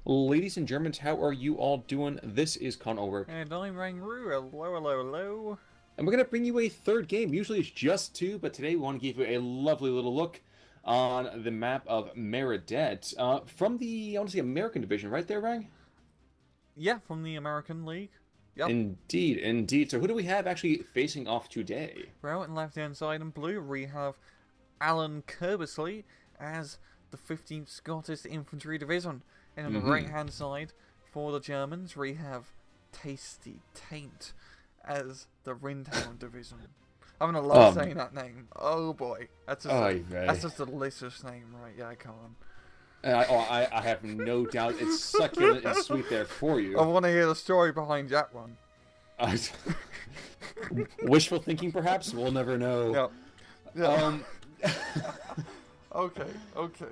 Ladies and Germans, how are you all doing? This is Con Ulrich, And I'm Rangru. Hello, hello, hello. and we're going to bring you a third game. Usually it's just two, but today we want to give you a lovely little look on the map of Meridet from the, I want to say, American division, right there, Rang? Yeah, from the American League. Yep. Indeed, indeed. So who do we have actually facing off today? Well, in left-hand side in blue, we have Alan Kerbesley as the 15th Scottish Infantry Division. And on the Mm-hmm. right-hand side, for the Germans, we have Tastytaint as the Windhound Division. I'm gonna love Um, saying that name. Oh boy, Oy that's vey. just a delicious name, right? Yeah, come on. I have no doubt it's succulent and sweet there for I you. want to hear the story behind that one. Uh, Wishful thinking, perhaps? We'll never know. Yep. Yeah. Um, Okay. Okay.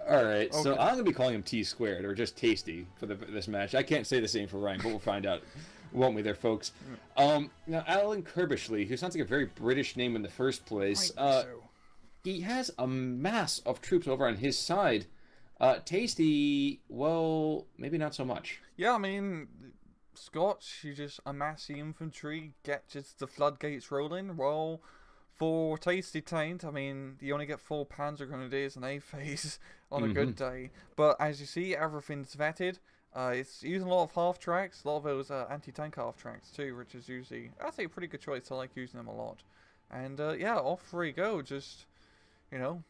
All right, so Okay. I'm gonna be calling him T squared or just Tasty for this match. I can't say the same for Ryan, but we'll find out, won't we, there, folks? Now Alan Kirbishley, who sounds like a very British name in the first place, Quite so. he has a mass of troops over on his side. Tasty, well, maybe not so much. Yeah, I mean, Scotch, you just amass the infantry, get just the floodgates rolling. Well, for Tasty Taint, I mean, you only get 4 Panzer Grenadiers and A phase on a Mm-hmm. good day. But as you see, everything's vetted. It's using a lot of half tracks, a lot of those anti-tank half tracks too, which is usually, I'd say, a pretty good choice. I like using them a lot. And yeah, off we go. Just, you know,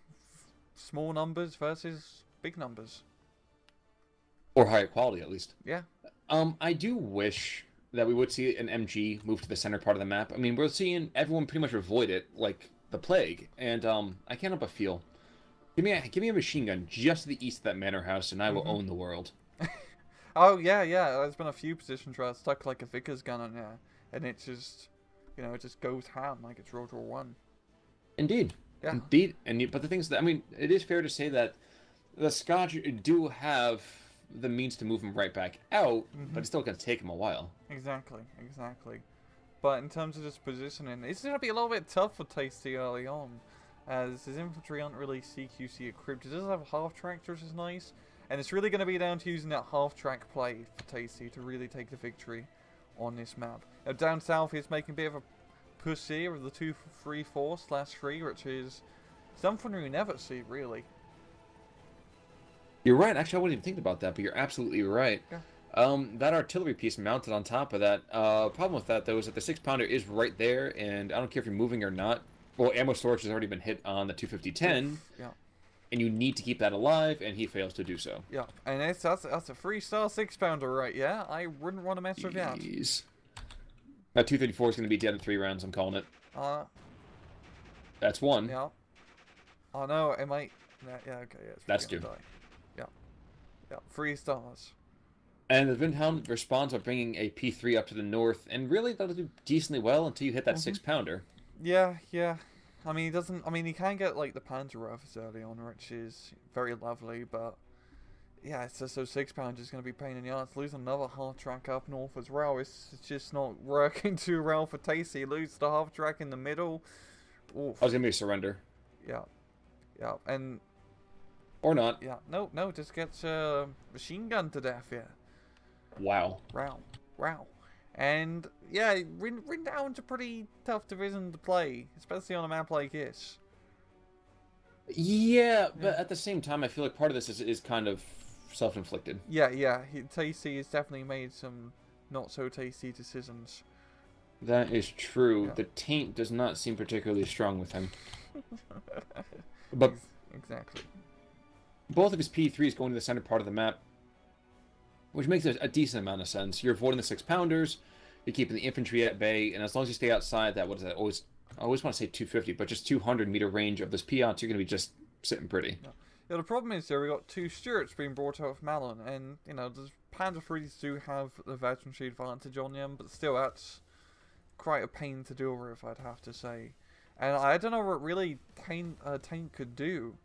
small numbers versus big numbers. Or higher quality, at least. Yeah. I do wish that we would see an MG move to the center part of the map. I mean, we're seeing everyone pretty much avoid it like the plague, and I can't help but feel. Give me a machine gun just to the east of that manor house, and I will Mhm. own the world. Oh yeah, yeah. There's been a few positions where I stuck like a Vickers gun on there, and it just, it just goes ham like it's World War One. Indeed, Yeah. indeed, but the thing is that I mean, it is fair to say that the Scotch do have the means to move them right back out, but Mhm. it's still going to take them a while. Exactly, exactly. But in terms of just positioning, it's gonna be a little bit tough for Tasty early on, as his infantry aren't really CQC equipped. He does have half tracks, which is nice, and it's really gonna be down to using that half track play for Tasty to really take the victory on this map. Now, down south, he's making a bit of a push here with the 2-3-4/3, which is something we never see really. You're right. Actually, I wasn't even thinking about that, but you're absolutely right. Yeah. That artillery piece mounted on top of that. Problem with that, though, is that the 6 pounder is right there, and I don't care if you're moving or not. Well, ammo storage has already been hit on the 250-10, Yeah. and you need to keep that alive, and he fails to do so. Yeah, and that's a 3-star 6-pounder, right? Yeah, I wouldn't want to mess with that. Jeez. That 234 is going to be dead in 3 rounds, I'm calling it. Uh, That's one. yeah. Oh no, it might. Yeah, okay, yeah, it's That's probably 2. gonna die. Yeah, yeah, 3 stars. And the Windhound responds by bringing a P3 up to the north, and really that'll do decently well until you hit that 6 pounder. Yeah, yeah. I mean, he doesn't. I mean, he can get like the Panzer Rifles early on, which is very lovely, but yeah, it's just those 6 pounders is going to be a pain in the ass. Lose another half track up north as well. It's just not working too well for Tasty. Lose the half track in the middle. Oof. I was going to be a surrender. Yeah, yeah, and Or not. yeah, no, just gets machine gun to death. Yeah, Wow. wow, wow, and yeah, Windhound's a pretty tough division to play, especially on a map like this. Yeah, Yeah, but at the same time, I feel like part of this is kind of self-inflicted. yeah. Tasty has definitely made some not so tasty decisions. That is true. Yeah, The taint does not seem particularly strong with him. But exactly. both of his P3s going to the center part of the map, which makes a decent amount of sense. You're avoiding the 6 pounders, you're keeping the infantry at bay, and as long as you stay outside that, what is that? I always want to say 250, but just 200-meter range of those Piats, you're going to be just sitting pretty. Yeah. Yeah, the problem is there we got 2 Stuarts being brought out of Malin, and the Panzer IIIs do have the veterancy advantage on them, but still that's quite a pain to deal with, I'd have to say. And I don't know what really Taint could do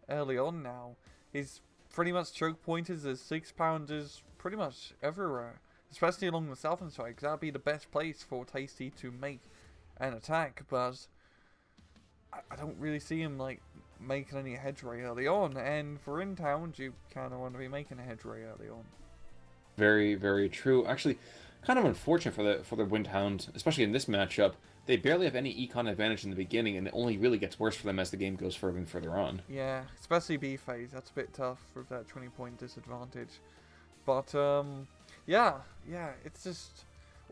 early on now. He's pretty much choke pointers as 6 pounders pretty much everywhere, especially along the southern side, because that'd be the best place for Tasty to make an attack, but I don't really see him like making any headway early on. And for Windhound, you kind of want to be making a headway early on. Very, very true. Actually, kind of unfortunate for the Windhound, especially in this matchup. They barely have any econ advantage in the beginning, and it only really gets worse for them as the game goes further and further on. Yeah, especially B phase. That's a bit tough with that 20-point disadvantage. But yeah, it's just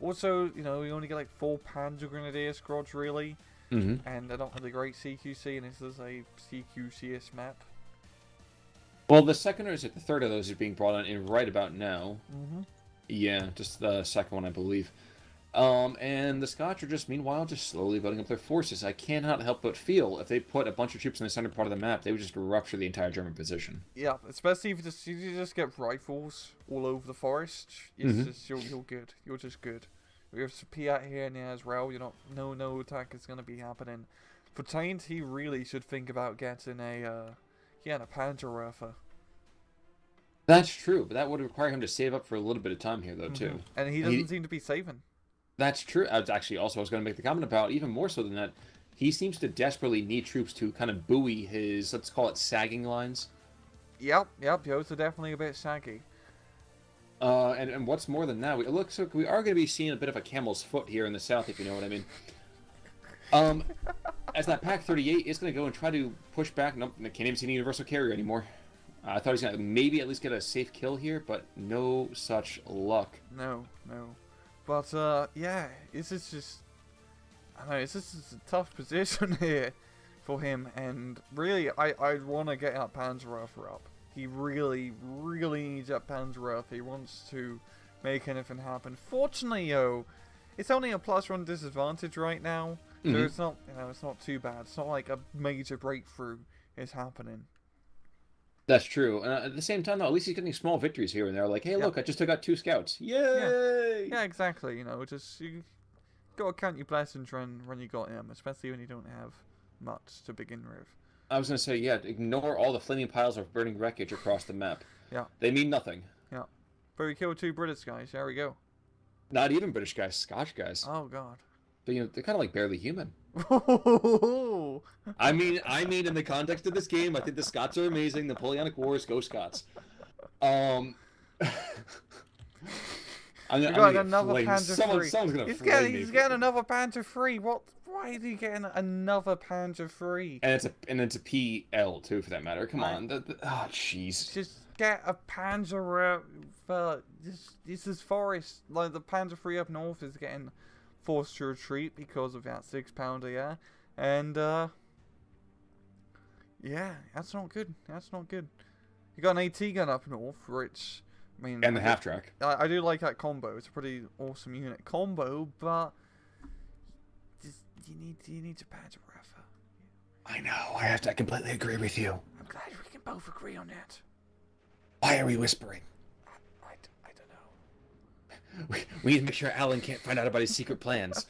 also, you know, you only get like 4 Panzer Grenadier squads really, and they're not really great CQC, and this is a CQC-ish map. Well, the second or is it the third of those is being brought on in right about now. Yeah, just the second one, I believe. And the Scotch are just, meanwhile, just slowly building up their forces. I cannot help but feel if they put a bunch of troops in the center part of the map, they would just rupture the entire German position. Yeah, especially if you just get rifles all over the forest. It's just you're good. You're just good. We have P out here and there as well. You know, no attack is gonna be happening. For Taint, he really should think about getting a Panzerwerfer. That's true, but that would require him to save up for a little bit of time here, though, too. And he doesn't seem to be saving. That's true. I was going to make the comment about, even more so than that, he seems to desperately need troops to kind of buoy his, let's call it, sagging lines. Yep, those are definitely a bit saggy. And what's more than that, it looks like we are going to be seeing a bit of a camel's foot here in the south, if you know what I mean. As that Pack 38 is going to go and try to push back. Nope, can't even see the universal carrier anymore. I thought he was going to maybe at least get a safe kill here, but no such luck. No. But, yeah, this is just... I don't know, it's just a tough position here for him, and really, I want to get that Panzerwerfer up. He really needs that Panzerwerfer. He wants to make anything happen. Fortunately, though, it's only a +1 disadvantage right now, so it's not, it's not too bad. It's not like a major breakthrough is happening. That's true. At the same time, though, at least he's getting small victories here and there. Like, hey, look, I just took out 2 scouts. Yay! Yeah, exactly. You know, just you gotta count your blessings when you got him, especially when you don't have much to begin with. I was gonna say, yeah, ignore all the flaming piles of burning wreckage across the map. Yeah. They mean nothing. Yeah. But we killed 2 British guys. There we go. Not even British guys, Scotch guys. Oh God. But they're kind of like barely human. I mean, in the context of this game, I think the Scots are amazing. Napoleonic Wars, go Scots. We got another Panzer III. Someone's gonna he's getting another Panzer III. What? Why is he getting another Panzer III? And it's a PL too, for that matter. Come on. Oh, jeez. Just get a Panzer. This is forest. Like the Panzer III up north is getting forced to retreat because of that 6-pounder, yeah. And yeah, that's not good. That's not good. You got an AT gun up north, which I mean, and the half track. I do like that combo. It's a pretty awesome unit combo, but you need to Panzerwerfer. I know. I completely agree with you. I'm glad we can both agree on that. Why are we whispering? I don't know. We need to make sure Alan can't find out about his secret plans.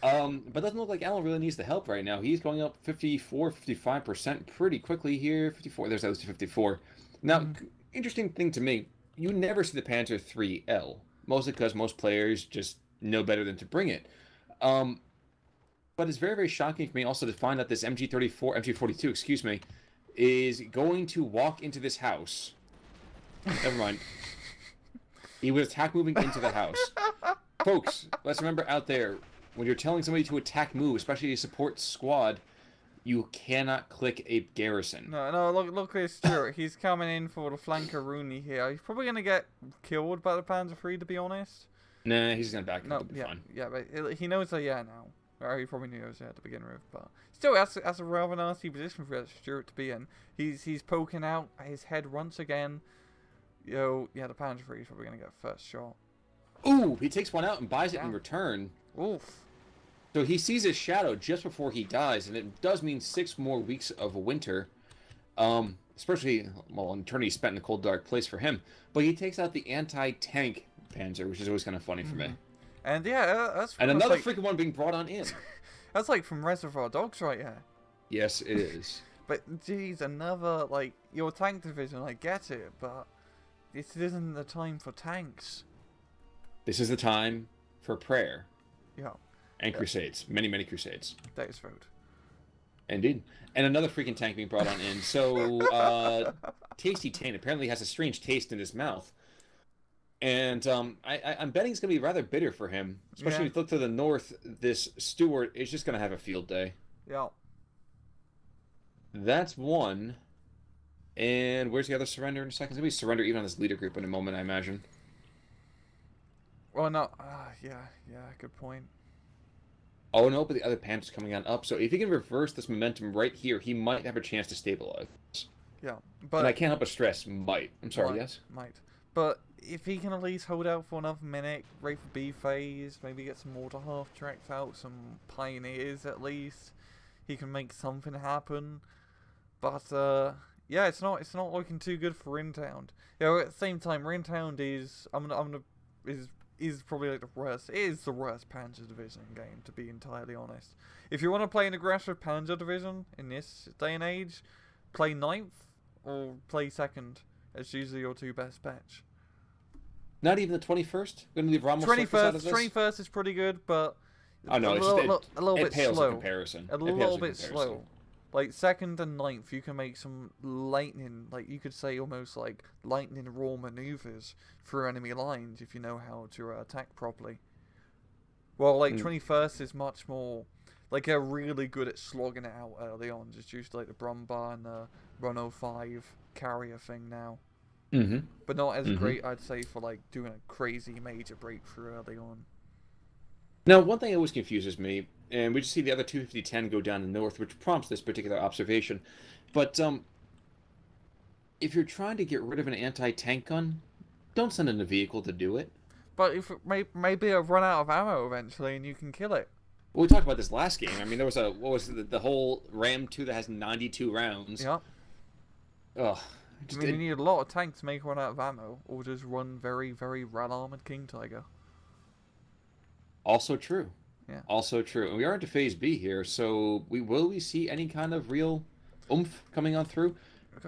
But it doesn't look like Alan really needs the help right now. He's going up 54, 55% pretty quickly here. 54. There's at least 54. Now, interesting thing to me, you never see the Panzer IIIL, mostly because most players just know better than to bring it. But it's very, very shocking for me also to find that this MG42, excuse me, is going to walk into this house. Never mind. He was attack moving into the house. Folks, let's remember out there, when you're telling somebody to attack move, especially a support squad, you cannot click a garrison. No, look at Stuart. He's coming in for the flanker Rooney here. He's probably going to get killed by the Panzer III, to be honest. Nah, he's going to back up. Fine. Yeah, but he knows that, now. Or he probably knows that to begin with, but still, that's a rather nasty position for Stuart to be in. He's poking out his head once again. The Panzer III is probably going to get first shot. Ooh, he takes one out and buys it in return. Oof. So he sees his shadow just before he dies, and it does mean 6 more weeks of winter. Especially, well, an eternity spent in a cold, dark place for him. But he takes out the anti-tank Panzer, which is always kind of funny for me. And yeah, that's another like, freaking one being brought on in. That's like from Reservoir Dogs right here. Yes, it is. But geez, another, like, your tank division, I get it, but this isn't the time for tanks. This is the time for prayer. Yeah. And crusades. Many, many crusades. That is vote. Indeed. And another freaking tank being brought on in. So, Tastytaint apparently has a strange taste in his mouth. And I'm betting it's going to be rather bitter for him. Especially Yeah. if you look to the north, this Stewart is just going to have a field day. Yeah. That's one. And where's the other surrender in a second? It's going to be surrender even on this leader group in a moment, I imagine. Well, no. Yeah. Good point. Oh no, but the other Panthers coming on up. So if he can reverse this momentum right here, he might have a chance to stabilize. Yeah, but And I can't help but stress might. I'm sorry, yes? Might. But if he can at least hold out for another minute, wait for B phase, maybe get some water half tracks out, some pioneers at least, he can make something happen. But yeah, it's not looking too good for Windhound. Yeah, at the same time, Windhound is probably like the worst. It is the worst Panzer Division game, to be entirely honest. If you want to play an aggressive Panzer Division in this day and age, play 9th or play 2nd. It's usually your two best bets. Not even the 21st? Going to leave Ramos Circus out of this? 21st is pretty good, but Oh no, a little bit pales slow. in comparison. A little bit slow. Like 2nd and 9th, you can make some lightning, like you could say almost like lightning raw maneuvers through enemy lines if you know how to attack properly. Well, like 21st is much more, like they're really good at slogging it out early on, just used to like the Brumbar and the Run 05 carrier thing now. But not as great, I'd say, for like doing a crazy major breakthrough early on. Now, one thing that always confuses me, and we just see the other 250-10 go down the north, which prompts this particular observation. But if you're trying to get rid of an anti-tank gun, don't send in a vehicle to do it. But if maybe it'll run out of ammo eventually, and you can kill it. Well, we talked about this last game. I mean, there was the whole Ram 2 that has 92 rounds. Yeah. Ugh. I mean, you need a lot of tanks to make run out of ammo, or just run very, very rat-armored King Tiger. Also true. Yeah. Also true. And we are into Phase B here, so will we see any kind of real oomph coming on through?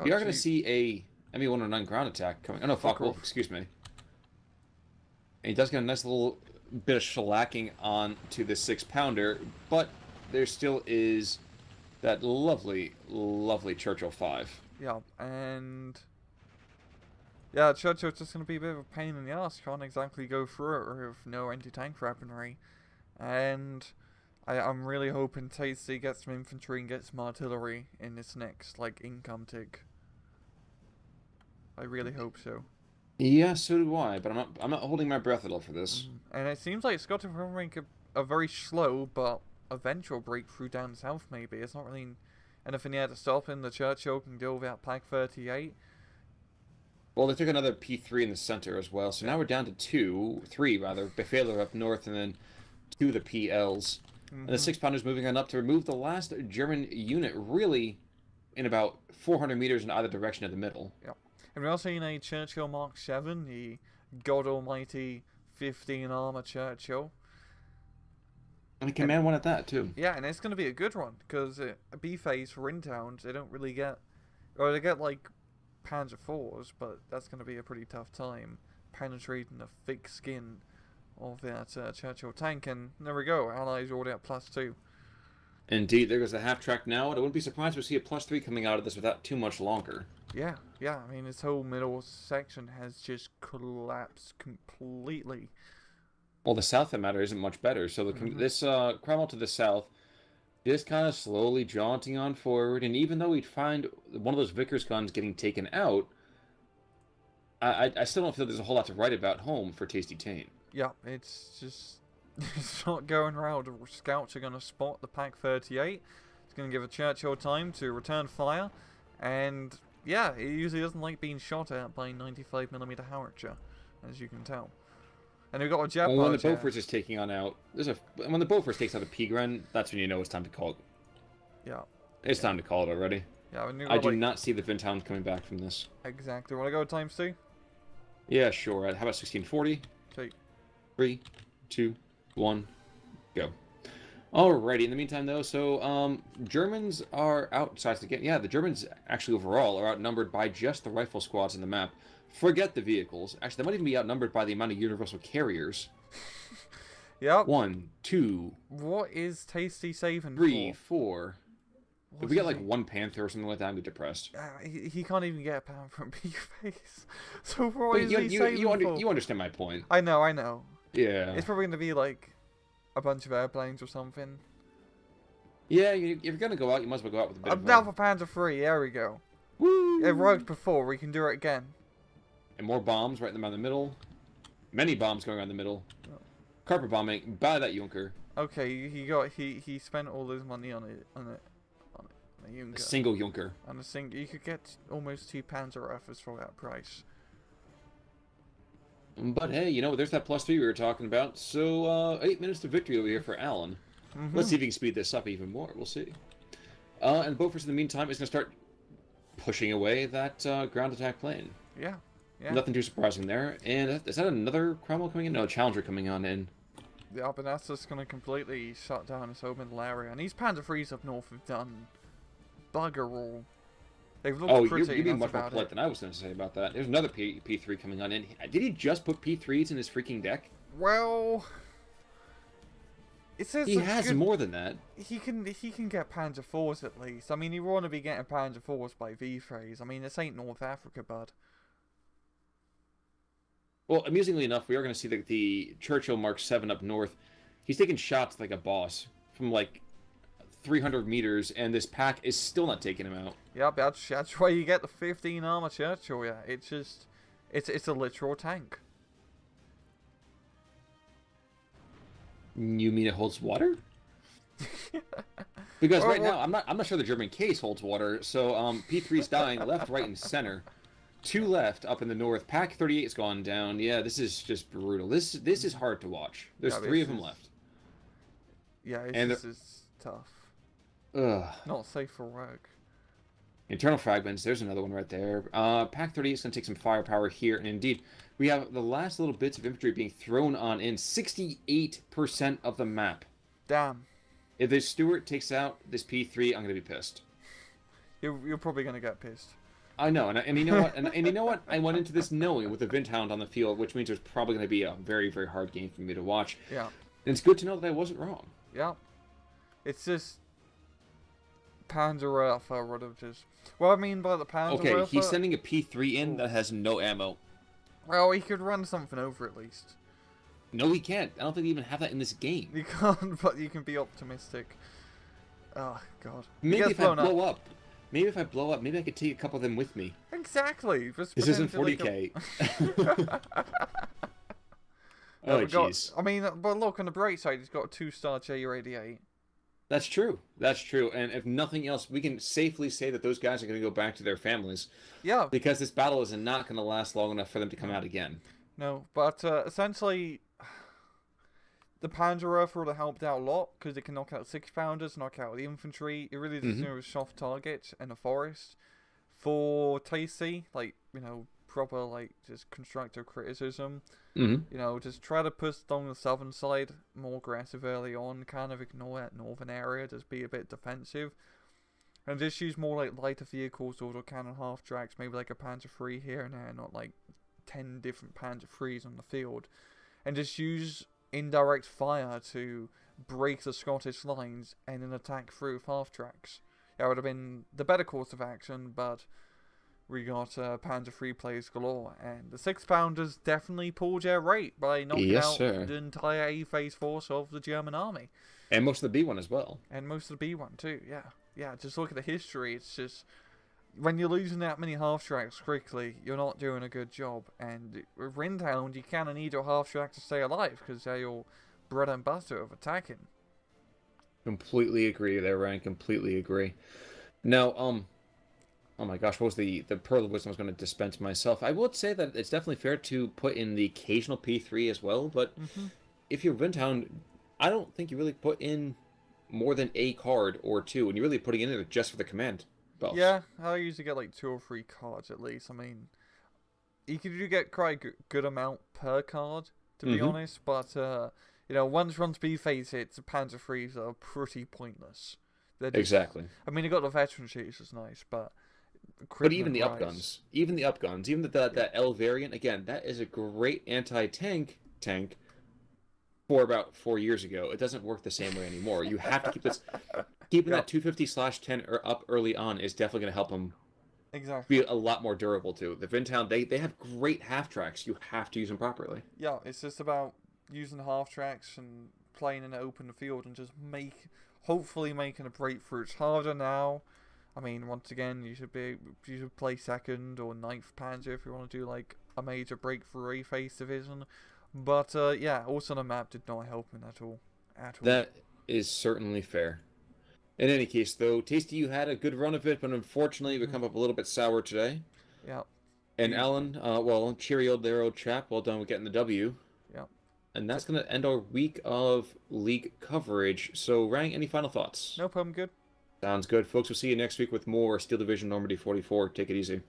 We are going to see a ME-109 ground attack coming. Oh no, Focke-Wulf, excuse me. And he does get a nice little bit of shellacking on to the 6-pounder, but there still is that lovely, lovely Churchill 5. Yeah, and yeah, Churchill's just going to be a bit of a pain in the ass. Can't exactly go through it with no anti-tank weaponry. And I'm really hoping Tasty gets some infantry and gets some artillery in this next, like, income tick. I really hope so. Yeah, so do I, but I'm not holding my breath at all for this. And it seems like Scotland will make a very slow but eventual breakthrough down south, maybe. It's not really anything yet to stop him. The Churchill can deal without Pack 38. Well, they took another P3 in the center as well, so now we're down to 3 rather. Befehler up north, and then 2 of the PLs. And the 6-pounders moving on up to remove the last German unit, really in about 400 meters in either direction of the middle. Yep. And we're also in a Churchill Mark 7, the God Almighty 15 armor Churchill. And command one at that, too. Yeah, and it's going to be a good one, because a B phase for Windhound, they don't really get, or they get like Panzer IVs, but that's going to be a pretty tough time penetrating the thick skin of that Churchill tank. And there we go, Allies already at +2. Indeed, there goes the half track now, and I wouldn't be surprised to see a +3 coming out of this without too much longer. Yeah, I mean, this whole middle section has just collapsed completely. Well, the south of the matter isn't much better, so this Cromwell to the south is kind of slowly jaunting on forward, and even though we'd find one of those Vickers guns getting taken out, I still don't feel there's a whole lot to write about home for Tastytaint. Yeah, it's just, it's not going round. The scouts are going to spot the Pack 38. It's going to give a Churchill time to return fire, and yeah, it usually doesn't like being shot at by 95mm howitzer, as you can tell. And we've got a jet when the Bofors is taking on out, when the Bofors takes out a Pigren, that's when you know it's time to call it. Yeah. It's time to call it already. Yeah, I do not see the Windhound coming back from this. Exactly. Want to go times 2? Yeah, sure. How about 1640? Take 3, 2, 1, go. Alrighty, in the meantime, though, so, Germans are outside again. Yeah, the Germans, actually, overall, are outnumbered by just the rifle squads in the map. Forget the vehicles. Actually, they might even be outnumbered by the amount of universal carriers. Yep. 1, 2... What is Tasty saving 3, for? 4... If we get like one Panther or something like that, I'd be depressed. He can't even get a pound from B-Face. So why is he you understand my point. I know. Yeah. It's probably going to be like a bunch of airplanes or something. Yeah, if you're going to go out, you must well go out with a bit I'm down for Panther 3, there we go. Woo! It worked before, we can do it again. And more bombs right around the middle. Many bombs going around the middle. Carpet bombing. Buy that Junker. Okay, he spent all his money on a Junker. A single Junker. And you could get almost 2 Panzer Rifles for that price. But hey, you know, there's that +3 we were talking about. So 8 minutes to victory over here for Alan. Let's see if he can speed this up even more. We'll see. And Bofors in the meantime is going to start pushing away that ground attack plane. Yeah. Nothing too surprising there. And is that another Cromwell coming in? No, Challenger coming on in. Yeah, but that's just going to completely shut down his whole middle area. And these Panzer IIIs up north have done bugger all. They've looked pretty. You're being much more polite than I was going to say about that. There's another P3 coming on in. Did he just put P3s in his freaking deck? Well, it says he has more than that. He can get Panzer IVs at least. I mean, he want to be getting Panzer IVs by V-Phrase. I mean, this ain't North Africa, bud. Well, amusingly enough, we are going to see the Churchill Mark 7 up north. He's taking shots like a boss from like 300 meters, and this pack is still not taking him out. Yeah, that's why you get the 15 armor Churchill. Yeah, it's just, it's a literal tank. You mean it holds water? Because right now, I'm not sure the German case holds water. So P3's dying left, right, and center. 2 left up in the north. Pack 38's gone down. Yeah, this is just brutal. This is hard to watch. There's 3 of them left. Yeah, this is tough. Ugh. Not safe for work. Internal fragments. There's another one right there. Pack 38 is going to take some firepower here. And indeed, we have the last little bits of infantry being thrown on in. 68% of the map. Damn. If this Stuart takes out this P3, I'm going to be pissed. You're probably going to get pissed. I know, and you know what? And you know what? I went into this knowing with the Windhound on the field, which means there's probably going to be a very, very hard game for me to watch. Yeah. And it's good to know that I wasn't wrong. Yeah. It's just Panzerwerfer would have just. What I mean by the Panzerwerfer. Okay, he's sending a P3 in that has no ammo. Well, he could run something over at least. No, he can't. I don't think they even have that in this game. You can't, but you can be optimistic. Oh God. Maybe if I blow up. Maybe if I blow up, maybe I could take a couple of them with me. Exactly. This isn't 40k. Oh, jeez. I mean, but look, on the bright side, he's got a 2-star J-88. That's true. That's true. And if nothing else, we can safely say that those guys are going to go back to their families. Yeah. Because this battle is not going to last long enough for them to come out again. No, but essentially, the Panzerwerfer would have helped out a lot because it can knock out 6-pounders, knock out the infantry. It really does soft targets in the forest. For Tasty, like, you know, proper, like, just constructive criticism. You know, just try to push along the southern side more aggressive early on, kind of ignore that northern area, just be a bit defensive. And just use more, like, lighter vehicles, autocannon half-tracks, maybe like a Panzer III here and there, not like 10 different Panzer IIIs on the field. And just use indirect fire to break the Scottish lines and then attack through with half-tracks. That would have been the better course of action, but we got Panzer III plays galore, and the 6-pounders definitely pulled their weight by knocking out the entire A-phase force of the German army. And most of the B1 as well. And most of the B1 too, yeah. Yeah, just look at the history, it's just, when you're losing that many half-tracks quickly, you're not doing a good job. And with Windhound, you kind of need your half-track to stay alive, because they're your bread and butter of attacking. Completely agree there, Ryan. Completely agree. Now, oh my gosh, what was the pearl of wisdom I was going to dispense myself? I would say that it's definitely fair to put in the occasional P3 as well, but if you're Windhound, I don't think you really put in more than a card or 2, and you're really putting in there just for the command buffs. Yeah, I usually get like 2 or 3 cards at least. I mean, you can do get quite a good amount per card, to be honest, but you know, once B-phase hits, the Panzer IIIs are pretty pointless. Just, exactly. I mean, they got the veteran sheet, which is nice, but even the upguns, even that L variant, again, that is a great anti-tank tank for about 4 years ago. It doesn't work the same way anymore. You have to keep this. Keeping Yep. that 250/10 up early on is definitely going to help him Exactly. be a lot more durable too. The Windhound, they have great half tracks. You have to use them properly. Yeah, it's just about using half tracks and playing in an open field and just hopefully making a breakthrough. It's harder now. I mean, once again, you should play second or ninth Panzer if you want to do like a major breakthrough A-phase division. But yeah, also the map did not help him at all. At all. That is certainly fair. In any case, though, Tasty, you had a good run of it, but unfortunately, we come up a little bit sour today. Yeah. And Alan, well, cheery old there, old chap. Well done with getting the W. Yeah. And that's going to end our week of league coverage. So, Rang, any final thoughts? Nope, I'm good. Sounds good. Folks, we'll see you next week with more Steel Division Normandy 44. Take it easy.